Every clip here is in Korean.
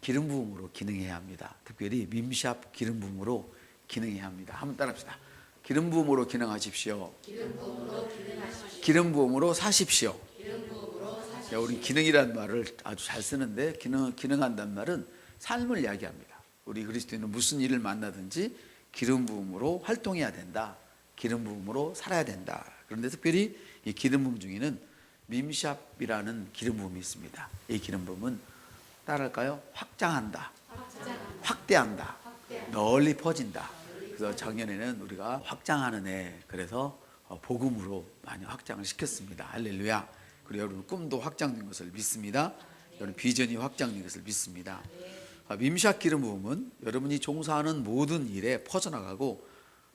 기름 부음으로 기능해야 합니다. 특별히 밈샵 기름 부음으로 기능해야 합니다. 한번 따라합시다. 기름 부음으로 기능하십시오. 기름 부음으로 사십시오. 우리 기능이라는 말을 아주 잘 쓰는데 기능한다는 말은 삶을 이야기합니다. 우리 그리스도인은 무슨 일을 만나든지 기름 부음으로 활동해야 된다. 기름 부음으로 살아야 된다. 그런데 특별히 이 기름 부음 중에는 밈샵이라는 기름 부음이 있습니다. 이 기름 부음은 따라할까요? 확장한다. 확대한다. 널리 퍼진다. 그래서 작년에는 우리가 확장하는 해, 그래서 복음으로 많이 확장을 시켰습니다. 할렐루야. 그리고 여러분 꿈도 확장된 것을 믿습니다. 여러분 비전이 확장된 것을 믿습니다. 밈샵 기름 부음은 여러분이 종사하는 모든 일에 퍼져나가고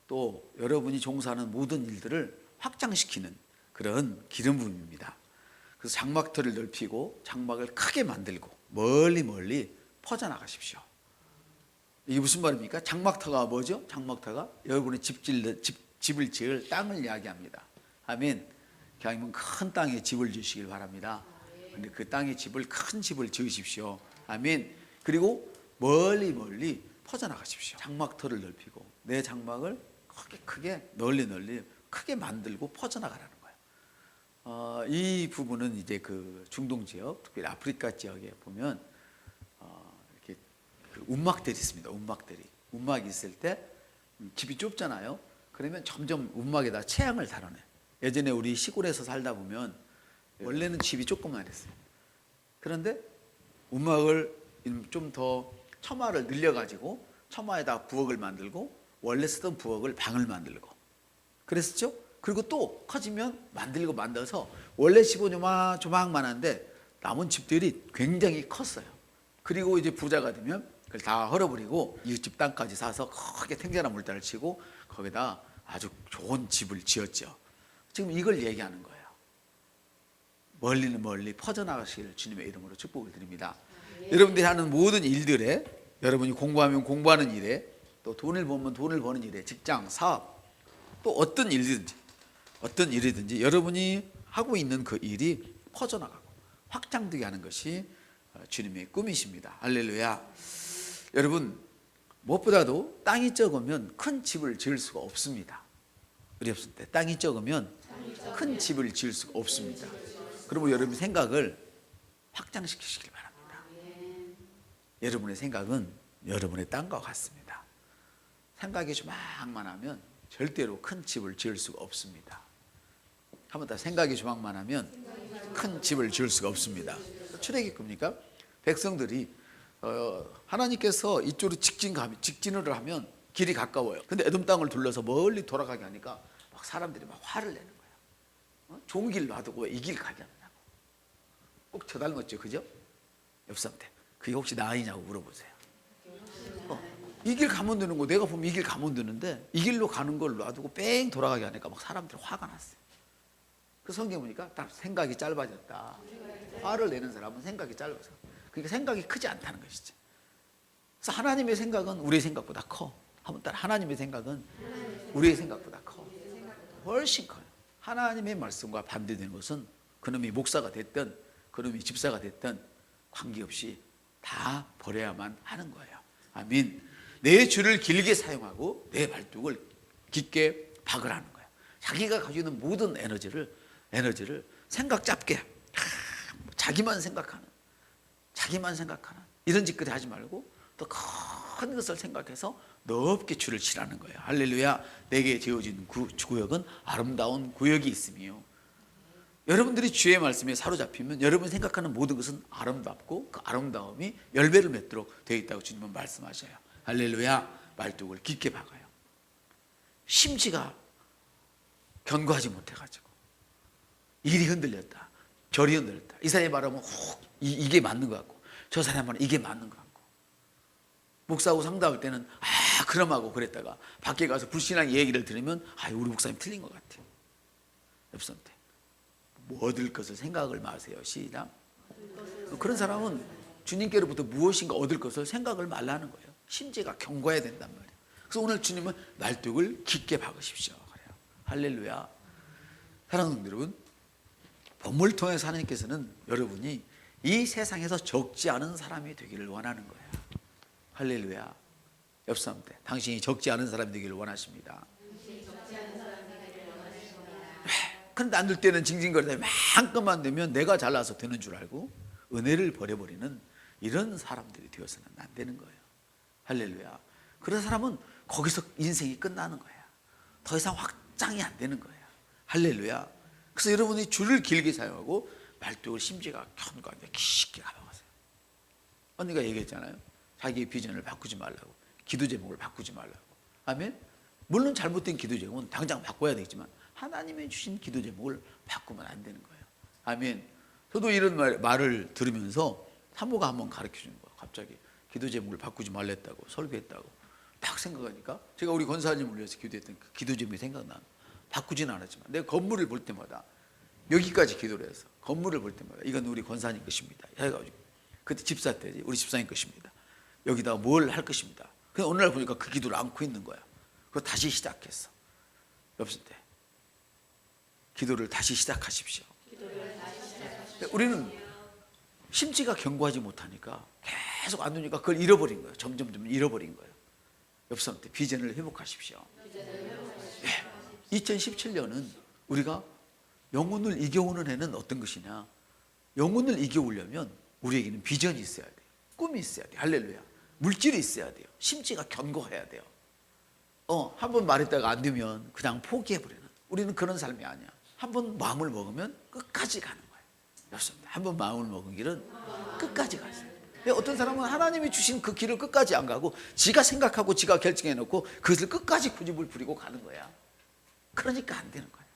또 여러분이 종사하는 모든 일들을 확장시키는 그런 기름 부음입니다. 그래서 장막터를 넓히고 장막을 크게 만들고 멀리 퍼져나가십시오. 이게 무슨 말입니까? 장막터가 뭐죠? 장막터가 여러분의 집을 지을 땅을 이야기합니다. 아멘. 기왕이면 큰 땅에 집을 지으시길 바랍니다. 근데 그 땅에 큰 집을 지으십시오. 아멘. 그리고 멀리 퍼져나가십시오. 장막터를 넓히고 내 장막을 크게 널리 크게 만들고 퍼져나가라는 거예요. 이 부분은 이제 그 중동 지역, 특별히 아프리카 지역에 보면 이렇게 그 움막들이 있습니다. 움막이 있을 때 집이 좁잖아요. 그러면 점점 움막에다 채양을 달아내. 예전에 우리 시골에서 살다 보면 원래는 집이 조그만했어요. 그런데 움막을 좀 더 처마를 늘려가지고 처마에다 부엌을 만들고 원래 쓰던 부엌을 방을 만들고 그랬었죠. 그리고 또 커지면 만들어서 원래 집은 조망만한데 남은 집들이 굉장히 컸어요. 그리고 이제 부자가 되면 그걸 다 헐어버리고 이웃집 땅까지 사서 크게 탱자나 물단을 치고 거기다 아주 좋은 집을 지었죠. 지금 이걸 얘기하는 거예요. 멀리 퍼져나가시기를 주님의 이름으로 축복을 드립니다. 여러분들이 하는 모든 일들에, 여러분이 공부하면 공부하는 일에, 또 돈을 벌면 돈을 버는 일에, 직장, 사업, 또 어떤 일이든지 여러분이 하고 있는 그 일이 퍼져나가고 확장되게 하는 것이 주님의 꿈이십니다. 할렐루야. 여러분, 무엇보다도 땅이 적으면 큰 집을 지을 수가 없습니다. 우리 없을 때 땅이 적으면 큰 집을 지을 수가 없습니다. 그러면 여러분 생각을 확장시키시길 바랍니다. 여러분의 생각은 여러분의 땅과 같습니다. 생각이 조망만 하면 절대로 큰 집을 지을 수가 없습니다. 한번 더 생각이 조망만 하면 큰 집을 지을 수가 없습니다. 출애굽입니까? 백성들이 하나님께서 이쪽으로 직진을 하면 길이 가까워요. 근데 에돔 땅을 둘러서 멀리 돌아가게 하니까 막 사람들이 막 화를 내는 거예요. 좋은 길 놔두고 왜 이 길 가냐고. 꼭 저 닮았죠, 그죠? 옆 사람한테 그게 혹시 나 아니냐고 물어보세요. 이 길 가면 되는 거, 내가 보면 이 길 가면 되는데 이 길로 가는 걸 놔두고 뺑 돌아가게 하니까 막 사람들이 화가 났어요. 그 성경 보니까 딱 생각이 짧아졌다. 화를 내는 사람은 생각이 짧아서. 그러니까 생각이 크지 않다는 것이죠. 그래서 하나님의 생각은 우리의 생각보다 커. 한번 따라, 하나님의 생각은 우리의 생각보다 커. 훨씬 커요. 하나님의 말씀과 반대되는 것은 그놈이 목사가 됐든 그놈이 집사가 됐든 관계없이 다 버려야만 하는 거예요. 아멘. 내 줄을 길게 사용하고 내 발톱을 깊게 박으라는 거예요. 자기가 가지고 있는 모든 에너지를 생각 짧게 자기만 생각하는 이런 짓거리 하지 말고 더 큰 것을 생각해서 넓게 줄을 치라는 거예요. 할렐루야. 내게 지어진 구역은 아름다운 구역이 있으며, 여러분들이 주의 말씀에 사로잡히면 여러분이 생각하는 모든 것은 아름답고 그 아름다움이 열매를 맺도록 되어 있다고 주님은 말씀하셔요. 할렐루야. 말뚝을 깊게 박아요. 심지가 견고하지 못해가지고 일이 흔들렸다, 결이 흔들렸다. 이 사람이 말하면 이게 맞는 것 같고 저 사람이 말하면 이게 맞는 것 같고, 목사하고 상담할 때는 그럼하고 그랬다가 밖에 가서 불신한 얘기를 들으면 우리 목사님 틀린 것 같아요. 옆사람한테 뭐 얻을 것을 생각을 마세요. 시작. 그런 사람은 주님께로부터 무엇인가 얻을 것을 생각을 말라는 거예요. 심지가 견고해야 된단 말이에요. 그래서 오늘 주님은 말뚝을 깊게 박으십시오. 그래요. 할렐루야. 사랑하는 여러분, 본문을 통해서 하나님께서는 여러분이 이 세상에서 적지 않은 사람이 되기를 원하는 거예요. 할렐루야. 옆 사람한테 당신이 적지 않은 사람이 되기를 원하십니다. 그런데 안 될 때는 징징거리다 만큼만 되면 내가 잘나서 되는 줄 알고 은혜를 버려버리는 이런 사람들이 되어서는 안 되는 거예요. 할렐루야. 그런 사람은 거기서 인생이 끝나는 거야. 더 이상 확장이 안 되는 거야. 할렐루야. 그래서 여러분이 줄을 길게 사용하고 말뚝을 심지가 견고한데 깊게 감아가세요. 언니가 얘기했잖아요. 자기의 비전을 바꾸지 말라고, 기도 제목을 바꾸지 말라고. 아멘. 물론 잘못된 기도 제목은 당장 바꿔야 되겠지만 하나님이 주신 기도 제목을 바꾸면 안 되는 거예요. 아멘. 저도 이런 말을 들으면서 사모가 한번 가르쳐 주는 거예요. 갑자기 기도 제목을 바꾸지 말랬다고, 설교했다고. 딱 생각하니까 제가 우리 권사님을 위해서 기도했던 그 기도 제목이 생각나는. 바꾸지는 않았지만 내가 건물을 볼 때마다 여기까지 기도를 해서 건물을 볼 때마다 이건 우리 권사님 것입니다 해가지고, 그때 집사 때지 우리 집사님 것입니다, 여기다가 뭘 할 것입니다. 그냥 어느 날 보니까 그 기도를 안고 있는 거야. 그거 다시 시작했어. 여러분, 기도를 다시 시작하십시오. 우리는 심지가 견고하지 못하니까 계속 안 되니까 그걸 잃어버린 거예요. 점점 잃어버린 거예요. 옆 사람한테 비전을 회복하십시오. 2017년은 우리가 영혼을 이겨오는 해는 어떤 것이냐? 영혼을 이겨오려면 우리에게는 비전이 있어야 돼요. 꿈이 있어야 돼요. 할렐루야. 물질이 있어야 돼요. 심지가 견고해야 돼요. 한번 말했다가 안 되면 그냥 포기해버리는, 우리는 그런 삶이 아니야. 한번 마음을 먹으면 끝까지 가는 거예요. 그렇습니다. 한번 마음을 먹은 길은 끝까지 가세요. 어떤 사람은 하나님이 주신 그 길을 끝까지 안 가고 지가 생각하고 지가 결정해놓고 그것을 끝까지 고집을 부리고 가는 거야. 그러니까 안 되는 거예요.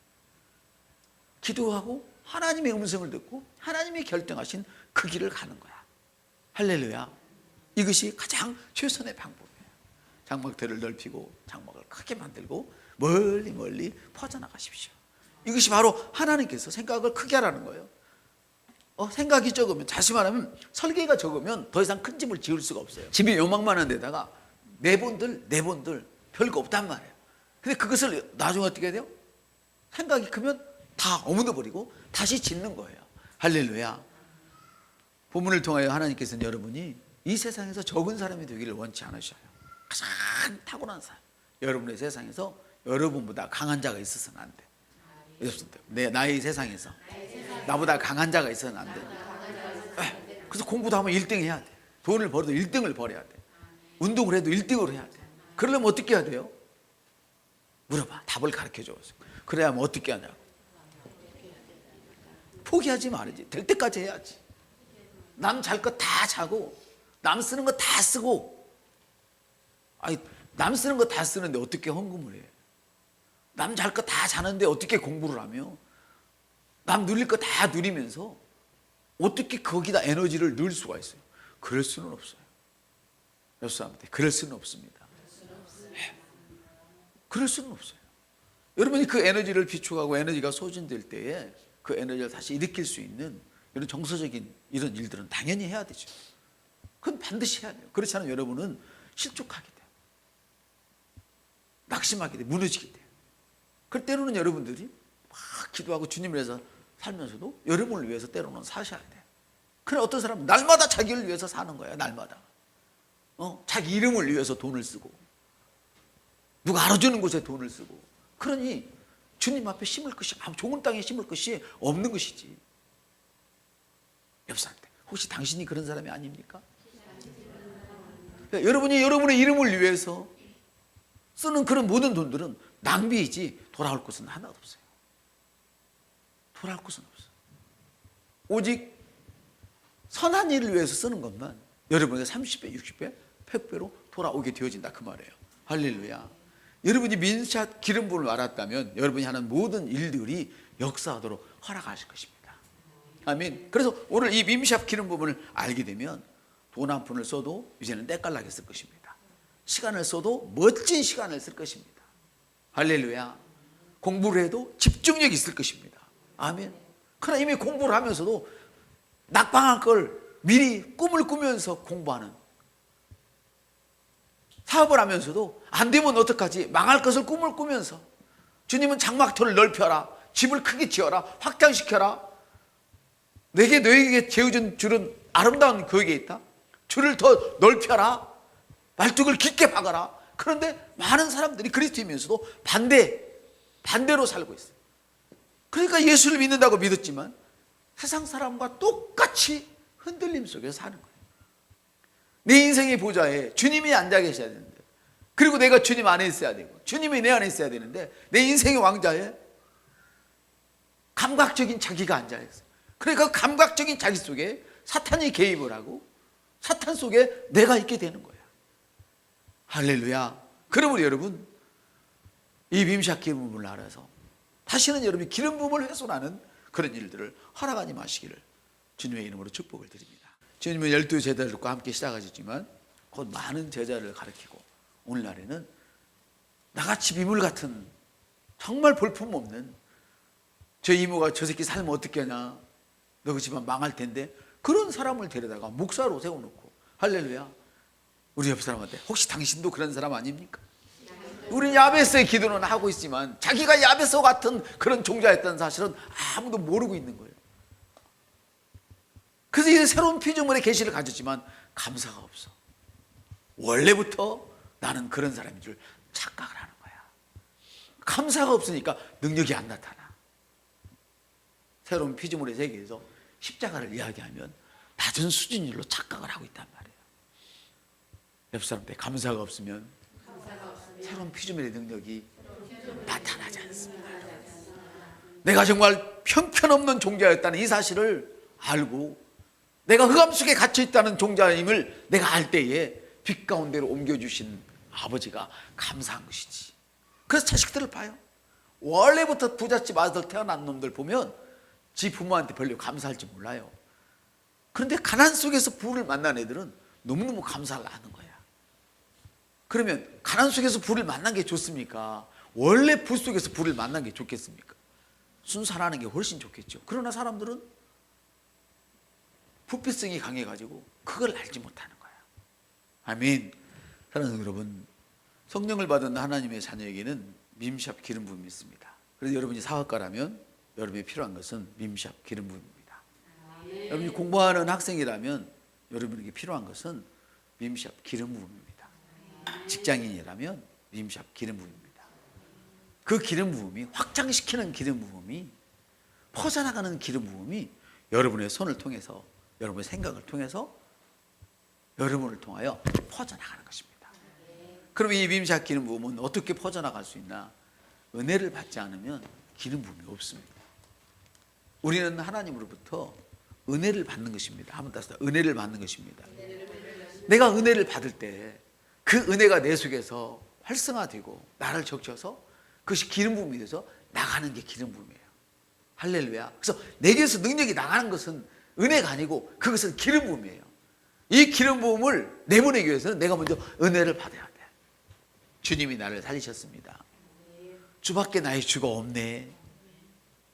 기도하고 하나님의 음성을 듣고 하나님이 결정하신 그 길을 가는 거야. 할렐루야. 이것이 가장 최선의 방법이에요. 장막들을 넓히고 장막을 크게 만들고 멀리 멀리 퍼져나가십시오. 이것이 바로 하나님께서 생각을 크게 하라는 거예요. 생각이 적으면, 다시 말하면 설계가 적으면 더 이상 큰 집을 지을 수가 없어요. 집이 요망만한 데다가 네 번들 별거 없단 말이에요. 근데 그것을 나중에 어떻게 해야 돼요? 생각이 크면 다 어물어버리고 다시 짓는 거예요. 할렐루야. 본문을 통하여 하나님께서는 여러분이 이 세상에서 적은 사람이 되기를 원치 않으셔요. 가장 탁월한 사람. 여러분의 세상에서 여러분보다 강한 자가 있어서는 안 돼. 나의 세상에서 나보다 강한 자가 있어서는 안 돼. 그래서 공부도 하면 1등 해야 돼. 돈을 벌어도 1등을 벌어야 돼. 운동을 해도 1등으로 해야 돼. 그러려면 어떻게 해야 돼요? 물어봐. 답을 가르쳐줘. 그래야 하면 어떻게 하냐고. 포기하지 말아야지. 될 때까지 해야지. 남 잘 거 다 자고 남 쓰는 거 다 쓰고, 아니 남 쓰는 거 다 쓰는데 어떻게 헌금을 해? 남 잘 거 다 자는데 어떻게 공부를 하며, 남 누릴 거 다 누리면서 어떻게 거기다 에너지를 넣을 수가 있어요? 그럴 수는 없어요. 여러분한테 그럴 수는 없습니다. 그럴 수는 없어요. 여러분이 그 에너지를 비축하고 에너지가 소진될 때에 그 에너지를 다시 일으킬 수 있는 이런 정서적인 이런 일들은 당연히 해야 되죠. 그건 반드시 해야 돼요. 그렇지 않으면 여러분은 실족하게 돼요. 낙심하게 돼요. 무너지게 돼요. 그 때로는 여러분들이 막 기도하고 주님을 위해서 살면서도 여러분을 위해서 때로는 사셔야 돼요. 그러나 어떤 사람은 날마다 자기를 위해서 사는 거예요. 날마다. 자기 이름을 위해서 돈을 쓰고 누가 알아주는 곳에 돈을 쓰고, 그러니 주님 앞에 심을 것이, 좋은 땅에 심을 것이 없는 것이지. 옆 사람한테 혹시 당신이 그런 사람이 아닙니까? 여러분이 여러분의 이름을 위해서 쓰는 그런 모든 돈들은 낭비이지 돌아올 것은 하나도 없어요. 돌아올 것은 없어요. 오직 선한 일을 위해서 쓰는 것만 여러분에게 30배, 60배, 100배로 돌아오게 되어진다 그 말이에요. 할렐루야. 여러분이 민샷 기름 부음을 알았다면 여러분이 하는 모든 일들이 역사하도록 허락하실 것입니다. 아멘. 그래서 오늘 이 민샷 기름 부음을 알게 되면 돈 한 푼을 써도 이제는 때깔나게 쓸 것입니다. 시간을 써도 멋진 시간을 쓸 것입니다. 할렐루야. 공부를 해도 집중력이 있을 것입니다. 아멘. 그러나 이미 공부를 하면서도 낙방할 걸 미리 꿈을 꾸면서 공부하는, 사업을 하면서도 안 되면 어떡하지, 망할 것을 꿈을 꾸면서, 주님은 장막터를 넓혀라, 집을 크게 지어라, 확장시켜라, 내게 너에게 재어준 줄은 아름다운 거기에 있다. 줄을 더 넓혀라. 말뚝을 깊게 박아라. 그런데 많은 사람들이 그리스도이면서도 반대로 살고 있어요. 그러니까 예수를 믿는다고 믿었지만 세상 사람과 똑같이 흔들림 속에서 사는 거예요. 내 인생의 보좌에 주님이 앉아 계셔야 되는데, 그리고 내가 주님 안에 있어야 되고 주님이 내 안에 있어야 되는데, 내 인생의 왕좌에 감각적인 자기가 앉아 있어요. 그러니까 감각적인 자기 속에 사탄이 개입을 하고 사탄 속에 내가 있게 되는 거예요. 할렐루야. 그러므로 여러분, 이 밈샵 기름 부음을 알아서 다시는 여러분이 기름 부음을 훼손하는 그런 일들을 허락하지 마시기를 주님의 이름으로 축복을 드립니다. 주님은 12제자들과 함께 시작하셨지만 곧 많은 제자를 가르치고 오늘날에는 나같이 비물 같은, 정말 볼품없는, 저 이모가 저 새끼 살면 어떻게 하냐, 너 그 집안 망할 텐데, 그런 사람을 데려다가 목사로 세워놓고, 할렐루야. 우리 옆 사람한테, 혹시 당신도 그런 사람 아닙니까? 우리 야베스의 기도는 하고 있지만 자기가 야베스 같은 그런 종자였다는 사실은 아무도 모르고 있는 거예요. 그래서 이제 새로운 피조물의 계시를 가졌지만 감사가 없어. 원래부터 나는 그런 사람인 줄 착각을 하는 거야. 감사가 없으니까 능력이 안 나타나. 새로운 피조물의 세계에서 십자가를 이야기하면 낮은 수준일로 착각을 하고 있단 말이에요. 옆 사람한테 감사가 없으면 새로운 피조물의 능력이 나타나지 않습니다. 내가 정말 형편없는 종자였다는 이 사실을 알고 내가 흑암 속에 갇혀 있다는 종자임을 내가 알 때에 빛 가운데로 옮겨주신 아버지가 감사한 것이지. 그래서 자식들을 봐요. 원래부터 부잣집 아들 태어난 놈들 보면 지 부모한테 별로 감사할지 몰라요. 그런데 가난 속에서 부를 만난 애들은 너무너무 감사를 하는 거야. 그러면 가난 속에서 부를 만난 게 좋습니까? 원래 부 속에서 부를 만난 게 좋겠습니까? 순산하는 게 훨씬 좋겠죠. 그러나 사람들은 부패성이 강해가지고 그걸 알지 못하는 거야. 아멘. 사랑하는 여러분, 성령을 받은 하나님의 자녀에게는 밈샵 기름 부음이 있습니다. 그래서 여러분이 사학과라면 여러분이 필요한 것은 밈샵 기름 부음입니다. 여러분이 공부하는 학생이라면 여러분에게 필요한 것은 밈샵 기름 부음입니다. 직장인이라면 밈샵 기름 부음입니다. 그 기름 부음이, 확장시키는 기름 부음이, 퍼져나가는 기름 부음이 여러분의 손을 통해서, 여러분의 생각을 통해서, 여러분을 통하여 퍼져나가는 것입니다. 그럼 이 밈샵 기름 부음은 어떻게 퍼져나갈 수 있나? 은혜를 받지 않으면 기름 부음이 없습니다. 우리는 하나님으로부터 은혜를 받는 것입니다. 한번 다시 은혜를 받는 것입니다. 내가 은혜를 받을 때 그 은혜가 내 속에서 활성화되고 나를 적셔서 그것이 기름 부음이 돼서 나가는 게 기름 부음이에요. 할렐루야. 그래서 내게서 능력이 나가는 것은 은혜가 아니고 그것은 기름 부음이에요. 이 기름 부음을 내보내기 위해서는 내가 먼저 은혜를 받아야 돼. 주님이 나를 살리셨습니다. 주밖에 나의 주가 없네.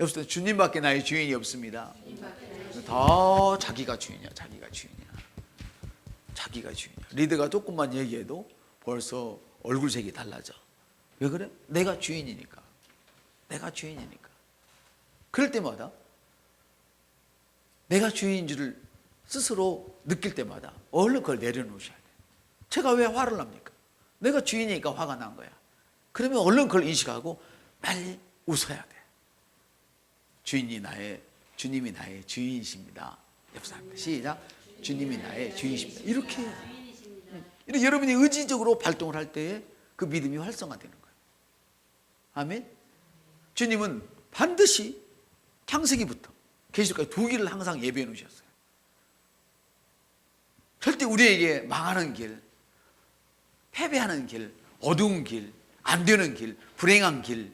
여보세요. 주님밖에 나의 주인이 없습니다. 다 자기가 주인이야. 자기가 주인이야. 자기가 주인이야. 리더가 조금만 얘기해도 벌써 얼굴색이 달라져. 왜 그래? 내가 주인이니까. 내가 주인이니까. 그럴 때마다 내가 주인인 줄을 스스로 느낄 때마다 얼른 그걸 내려놓으셔야 돼. 제가 왜 화를 납니까? 내가 주인이니까 화가 난 거야. 그러면 얼른 그걸 인식하고 빨리 웃어야 돼. 주님이 나의 주인이십니다. 옆 사람들 시작. 주님이 나의 주인이십니다. 이렇게 해요. 이렇게 여러분이 의지적으로 발동을 할 때에 그 믿음이 활성화되는 거예요. 아멘. 주님은 반드시 창세기부터 계시록까지 두 길을 항상 예비해 놓으셨어요. 절대 우리에게 망하는 길, 패배하는 길, 어두운 길, 안 되는 길, 불행한 길,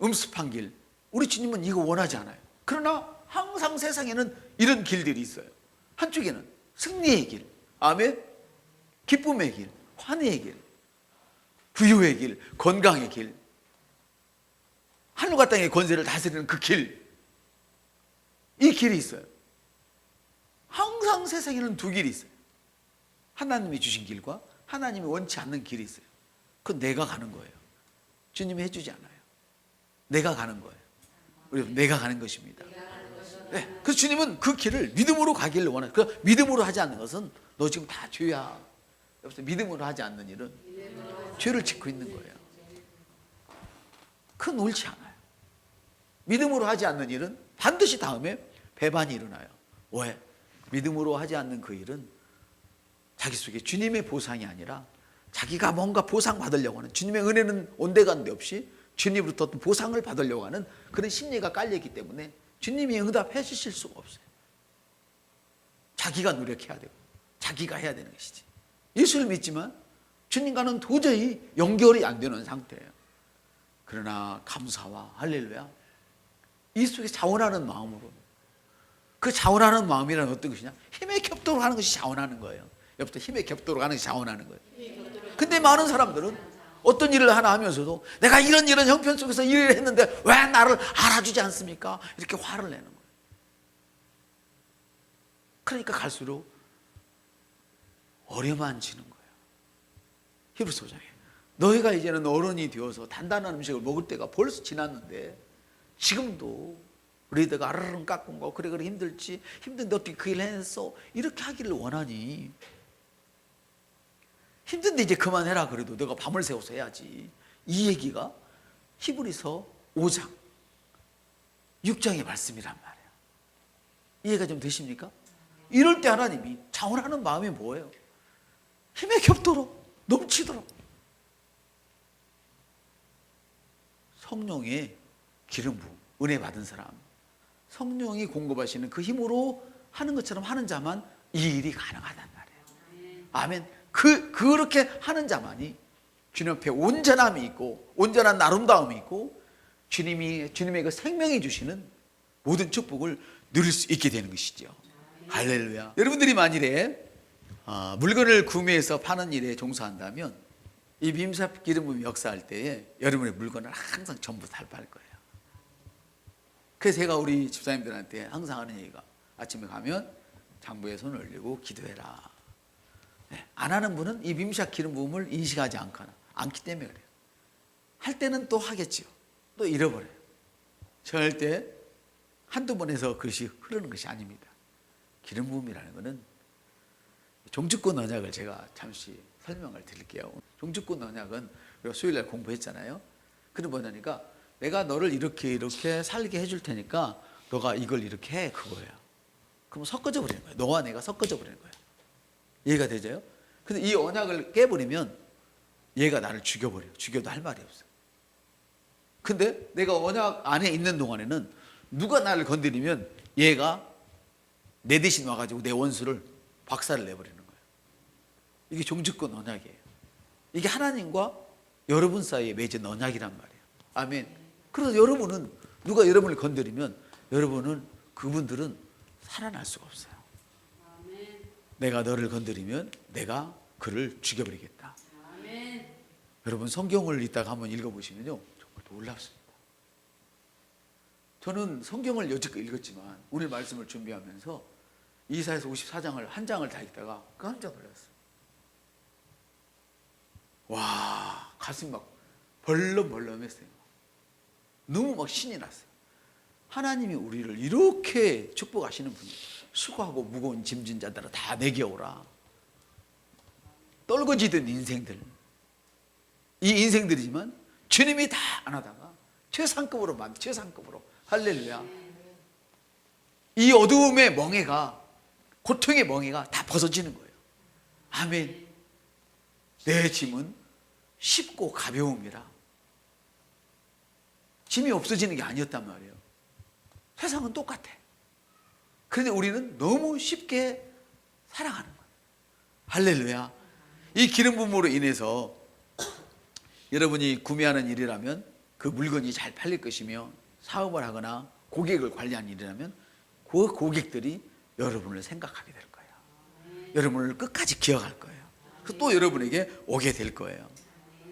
음습한 길, 우리 주님은 이거 원하지 않아요. 그러나 항상 세상에는 이런 길들이 있어요. 한쪽에는 승리의 길, 아멘, 기쁨의 길, 환희의 길, 부유의 길, 건강의 길, 하늘과 땅의 권세를 다스리는 그 길, 이 길이 있어요. 항상 세상에는 두 길이 있어요. 하나님이 주신 길과 하나님이 원치 않는 길이 있어요. 그건 내가 가는 거예요. 주님이 해주지 않아요. 내가 가는 거예요. 우리 내가 가는 것입니다. 네. 그래서 주님은 그 길을 믿음으로 가기를 원해요. 그 믿음으로 하지 않는 것은 너 지금 다 죄야. 여보세요. 믿음으로 하지 않는 일은 죄를 짓고 있는 거예요. 그건 옳지 않아요. 믿음으로 하지 않는 일은 반드시 다음에 배반이 일어나요. 왜? 믿음으로 하지 않는 그 일은 자기 속에 주님의 보상이 아니라 자기가 뭔가 보상받으려고 하는, 주님의 은혜는 온데간데 없이 주님으로부터 어떤 보상을 받으려고 하는 그런 심리가 깔려있기 때문에 주님이 응답해 주실 수가 없어요. 자기가 노력해야 되고 자기가 해야 되는 것이지. 예수를 믿지만 주님과는 도저히 연결이 안 되는 상태예요. 그러나 감사와 할렐루야, 이 속에 자원하는 마음으로, 그 자원하는 마음이란 어떤 것이냐? 힘의 겹도록 하는 것이 자원하는 거예요. 옆부터 힘의 겹도록 하는 것이 자원하는 거예요. 근데 많은 사람들은 어떤 일을 하나 하면서도 내가 이런 형편 속에서 일을 했는데 왜 나를 알아주지 않습니까? 이렇게 화를 내는 거예요. 그러니까 갈수록 어려만지는 거예요. 히브리서 5장에 너희가 이제는 어른이 되어서 단단한 음식을 먹을 때가 벌써 지났는데 지금도 너희들가 아르르 깎은 거 그래 힘들지, 힘든데 어떻게 그 일을 해냈어? 이렇게 하기를 원하니, 힘든데 이제 그만해라. 그래도 내가 밤을 새워서 해야지. 이 얘기가 히브리서 5장 6장의 말씀이란 말이에요. 이해가 좀 되십니까? 이럴 때 하나님이 자원하는 마음이 뭐예요? 힘에 겹도록 넘치도록 성령의 기름 부음, 은혜 받은 사람, 성령이 공급하시는 그 힘으로 하는 것처럼 하는 자만 이 일이 가능하단 말이에요. 아멘. 그렇게 하는 자만이 주님 앞에 온전함이 있고 온전한 아름다움이 있고 주님의 그 생명이 주시는 모든 축복을 누릴 수 있게 되는 것이죠. 할렐루야. 여러분들이 만일에 물건을 구매해서 파는 일에 종사한다면 이 빔삽 기름 부음이 역사할 때에 여러분의 물건을 항상 전부 다 팔 거예요. 그래서 제가 우리 집사님들한테 항상 하는 얘기가, 아침에 가면 장부에 손을 올리고 기도해라. 네, 안 하는 분은 이 빔삽 기름 부음을 인식하지 않기 때문에 그래요. 할 때는 또 하겠지요. 또 잃어버려요. 절대 한두 번 해서 그것이 흐르는 것이 아닙니다. 기름 부음이라는 것은 종주권 언약을 제가 잠시 설명을 드릴게요. 종주권 언약은 우리가 수요일날 공부했잖아요. 그런 뭐냐니까 내가 너를 이렇게 살게 해줄 테니까 너가 이걸 이렇게 해, 그거예요. 그럼 섞어져 버리는 거예요. 너와 내가 섞어져 버리는 거예요. 이해가 되죠? 근데 이 언약을 깨버리면 얘가 나를 죽여버려요. 죽여도 할 말이 없어요. 근데 내가 언약 안에 있는 동안에는 누가 나를 건드리면 얘가 내 대신 와가지고 내 원수를 박살을 내버리는 거예요. 이게 종주권 언약이에요. 이게 하나님과 여러분 사이에 맺은 언약이란 말이에요. 아멘. 그래서 여러분은, 누가 여러분을 건드리면 그분들은 살아날 수가 없어요. 아멘. 내가 너를 건드리면 내가 그를 죽여버리겠다. 아멘. 여러분 성경을 이따가 한번 읽어보시면요, 정말 놀랍습니다. 저는 성경을 여지껏 읽었지만 오늘 말씀을 준비하면서 이사야서 54장을 한 장을 다 읽다가 깜짝 놀랐어요. 와, 가슴이 막 벌렁벌렁했어요. 너무 막 신이 났어요. 하나님이 우리를 이렇게 축복하시는 분이, 수고하고 무거운 짐진 자들아 다 내게 오라. 떨거지던 인생들, 이 인생들이지만 주님이 다 안 하다가 최상급으로 할렐루야. 이 어두움의 멍에가, 고통의 멍에가 다 벗어지는 거예요. 아멘. 내 짐은 쉽고 가벼움이라. 짐이 없어지는 게 아니었단 말이에요. 세상은 똑같아. 그런데 우리는 너무 쉽게 살아가는 거예요. 할렐루야. 이 기름 부음으로 인해서 여러분이 구매하는 일이라면 그 물건이 잘 팔릴 것이며, 사업을 하거나 고객을 관리하는 일이라면 그 고객들이 여러분을 생각하게 될 거예요. 여러분을 끝까지 기억할 거예요. 그래서 또 여러분에게 오게 될 거예요.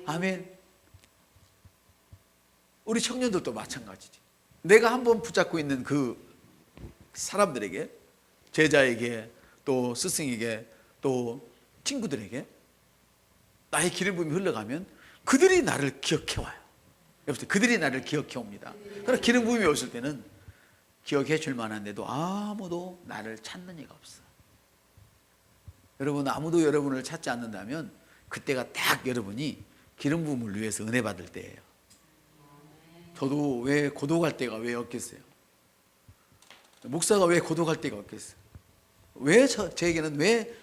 아멘. 우리 청년들도 마찬가지지. 내가 한번 붙잡고 있는 그 사람들에게, 제자에게, 또 스승에게, 또 친구들에게 나의 기름 부음이 흘러가면 그들이 나를 기억해 와요. 여러분, 그들이 나를 기억해 옵니다. 그러나 기름 부음이 오실 때는 기억해 줄 만한데도 아무도 나를 찾는 이가 없어. 여러분, 아무도 여러분을 찾지 않는다면 그때가 딱 여러분이 기름 부음을 위해서 은혜 받을 때예요. 저도 왜 고독할 때가 왜 없겠어요? 목사가 왜 고독할 때가 없겠어요? 왜 저에게는 왜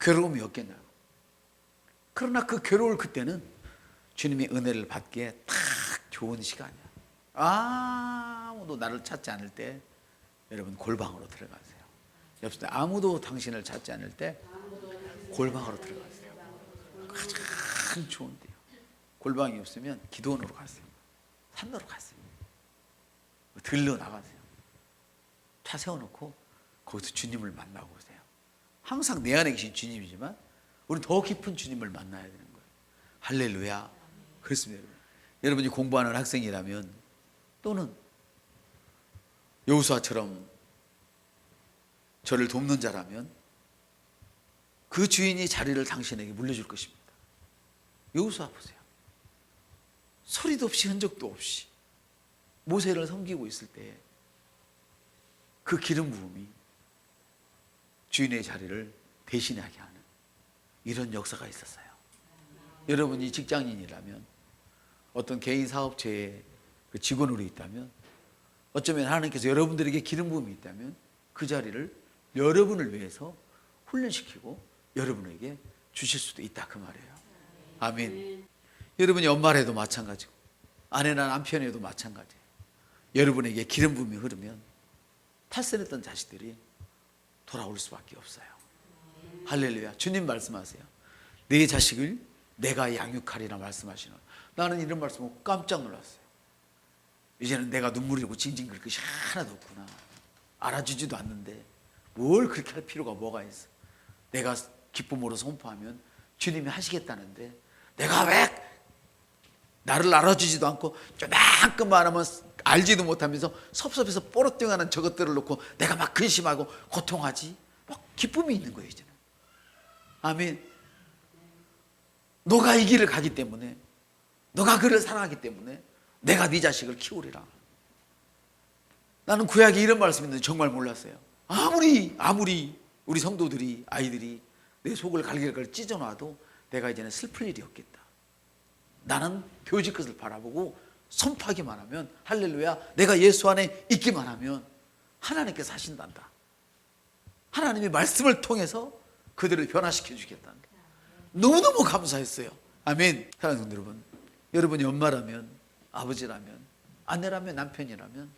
괴로움이 없겠냐고. 그러나 그 괴로울 그때는 주님의 은혜를 받기에 딱 좋은 시간이야. 아무도 나를 찾지 않을 때 여러분 골방으로 들어가세요. 옆에 아무도 당신을 찾지 않을 때 골방으로 들어가세요. 가장 좋은데요. 골방이 없으면 기도원으로 가세요. 산으로 가세요. 들러 나가세요. 차 세워놓고 거기서 주님을 만나고 오세요. 항상 내 안에 계신 주님이지만 우리는 더 깊은 주님을 만나야 되는 거예요. 할렐루야. 그렇습니다. 여러분이 공부하는 학생이라면 또는 여호수아처럼 저를 돕는 자라면 그 주인이 자리를 당신에게 물려줄 것입니다. 여호수아 보세요. 소리도 없이 흔적도 없이 모세를 섬기고 있을 때 그 기름 부음이 주인의 자리를 대신하게 하는 이런 역사가 있었어요. 여러분이 직장인이라면 어떤 개인 사업체의 직원으로 있다면 어쩌면 하나님께서 여러분들에게 기름 부음이 있다면 그 자리를 여러분을 위해서 훈련시키고 여러분에게 주실 수도 있다 그 말이에요. 아멘. 여러분이 엄마라도 마찬가지고 아내나 남편에도 마찬가지예요. 여러분에게 기름 부음이 흐르면 탈선했던 자식들이 돌아올 수밖에 없어요. 할렐루야. 주님 말씀하세요. 내 자식을 내가 양육하리라 말씀하시는. 나는 이런 말씀 보고 깜짝 놀랐어요. 이제는 내가 눈물이 나고 징징 그럴 것이 하나도 없구나. 알아주지도 않는데 뭘 그렇게 할 필요가 뭐가 있어. 내가 기쁨으로 선포하면 주님이 하시겠다는데 내가 왜 나를 알아주지도 않고 조만큼만 하면 알지도 못하면서 섭섭해서 뽀로띵하는 저것들을 놓고 내가 막 근심하고 고통하지. 막 기쁨이 있는 거예요 이제는. 아멘. 너가 이 길을 가기 때문에 너가 그를 사랑하기 때문에 내가 네 자식을 키우리라. 나는 구약에 이런 말씀이 있는데 정말 몰랐어요. 아무리 우리 성도들이 아이들이 내 속을 갈길갈 찢어놔도 내가 이제는 슬플 일이 없겠다. 나는 교직 것을 바라보고 선포하기만 하면 할렐루야 내가 예수 안에 있기만 하면 하나님께서 하신단다. 하나님의 말씀을 통해서 그들을 변화시켜 주겠다는 게 너무너무 감사했어요. 아멘. 사랑하는 성도 여러분, 여러분이 엄마라면 아버지라면 아내라면 남편이라면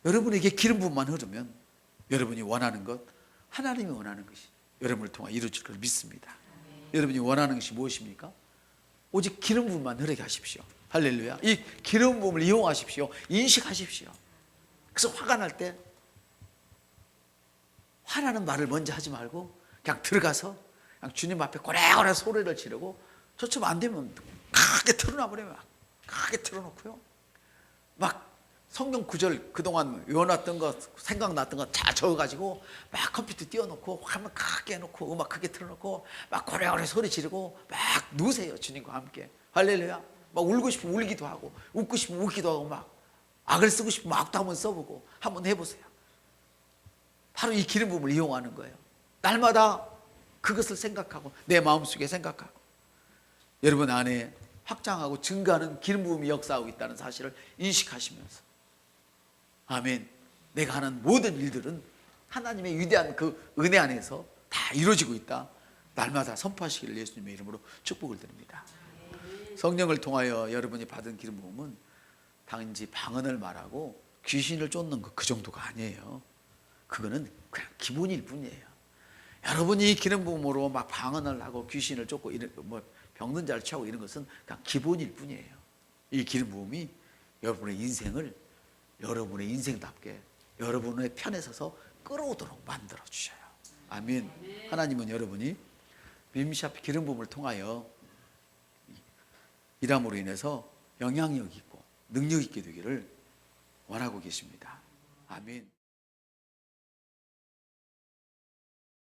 여러분에게 기름 부음만 흐르면 여러분이 원하는 것 하나님이 원하는 것이 여러분을 통해 이루어질 걸 믿습니다. 여러분이 원하는 것이 무엇입니까? 오직 기름 부음만 흐르게 하십시오. 할렐루야. 이 기름 부음을 이용하십시오. 인식하십시오. 그래서 화가 날 때 화나는 말을 먼저 하지 말고 그냥 들어가서 그냥 주님 앞에 고래고래 소리를 지르고 저처럼 안 되면 크게 틀어놔버려요. 크게 틀어놓고요. 막 성경 구절 그동안 외워놨던 거 생각났던 거 다 적어가지고 막 컴퓨터 띄워놓고 화면 크게 해놓고 음악 크게 틀어놓고 막 고래고래 소리 지르고 막 누우세요. 주님과 함께. 할렐루야. 막 울고 싶으면 울기도 하고 웃고 싶으면 웃기도 하고 막 악을 쓰고 싶으면 악도 한번 써보고 한번 해보세요. 바로 이 기름 부음을 이용하는 거예요. 날마다 그것을 생각하고 내 마음속에 생각하고 여러분 안에 확장하고 증가하는 기름 부음이 역사하고 있다는 사실을 인식하시면서 아멘. 내가 하는 모든 일들은 하나님의 위대한 그 은혜 안에서 다 이루어지고 있다. 날마다 선포하시기를 예수님의 이름으로 축복을 드립니다. 성령을 통하여 여러분이 받은 기름 부음은 단지 방언을 말하고 귀신을 쫓는 것 그 정도가 아니에요. 그거는 그냥 기본일 뿐이에요. 여러분이 기름 부음으로 막 방언을 하고 귀신을 쫓고 이런 뭐 병든 자를 취하고 이런 것은 그냥 기본일 뿐이에요. 이 기름 부음이 여러분의 인생을 여러분의 인생답게 여러분의 편에 서서 끌어오도록 만들어 주셔요. 아멘. 하나님은 여러분이 밈샵 기름 부음을 통하여 일함으로 인해서 영향력 있고 능력 있게 되기를 원하고 계십니다. 아멘.